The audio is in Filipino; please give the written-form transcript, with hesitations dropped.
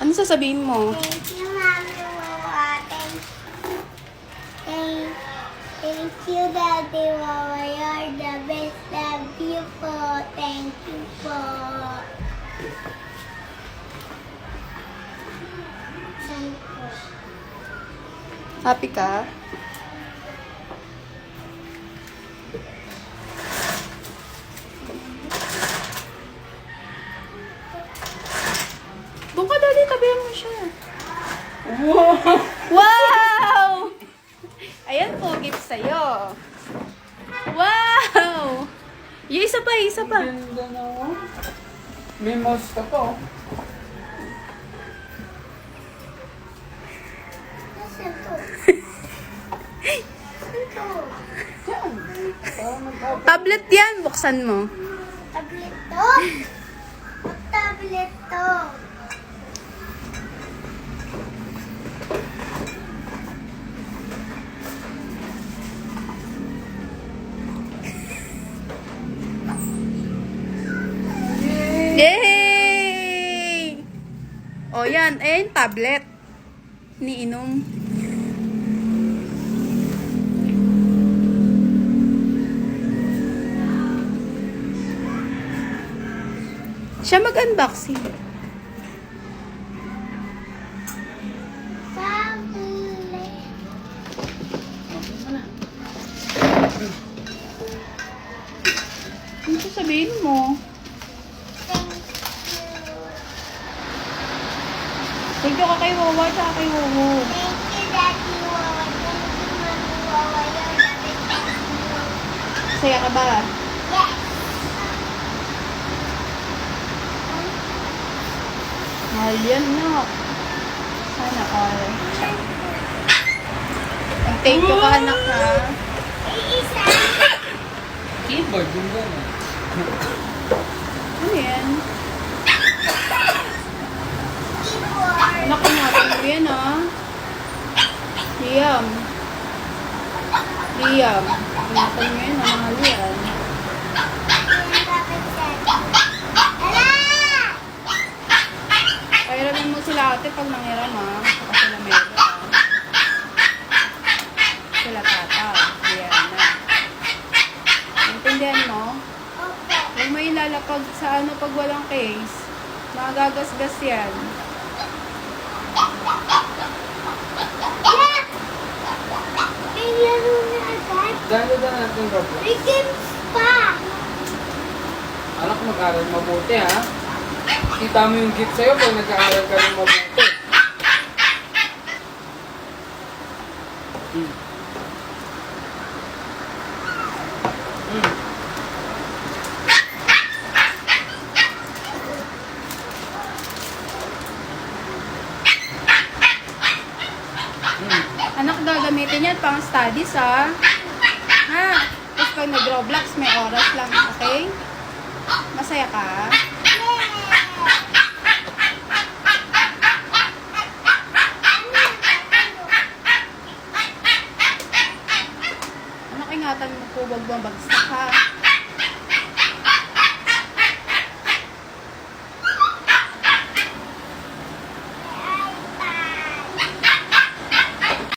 Ano sasabihin mo? Thank you, Mami Wawa. Thank you, Daddy Wawa. You're the best. Love you po. Thank you po. Saan po? Happy ka? Doon ka, Daddy. Tabihan mo siya. Wow! Wow! Ayan po, gift sa'yo. Wow! Yung isa pa, isa pa. Ganda na oh. May mouse ka pa oh. Saan po? Saan po? Diyan. Parang nag-abot. Tablet yan. Buksan mo. Tablet to? Tablet to. Yay! O yan. Ayan, tablet. Niinom. Siya mag-unboxing. Tablet. Ano sasabihin mo? Thank you. Thank you ka kay Wawa at kay Wowo. Thank you, Daddy Wawa. Thank you, Mami Wawa. You're the best. Thank you. Saya ka ba? Yes. Mahal yan, no? Sana all. Thank you ka, anak, ha? Isa. Keyboard yung gano'n. Ano yan? Keyboard. Anak, ingatan mo yan, ha? Liam. Liam. Ingatan mo yan, ha? Mahal yan. Yan dapat Daddy. Hala! Pairamin mo sila ate pag nangiram, ha? Saka sila meron, ha? Sila tata. Yan, na. Intindihan mo? Opo. Huwag mo ilalapag sa ano pag walang case. Magagasgas yan. Yeah! May laro na agad. Dalo na natin Roblox. May games pa. Anak, mag-aral mabuti ha. Kita mo yung gift sa'yo pag nag-aaral ka rin mabuti. Hmm. Hmm. Anak, gagamitin yan pang studies, ha? Ha? Tapos pag nag-Roblox, may oras lang, okay? Masaya ka? Anak, ingatan mo po, wag mabagsak, ha?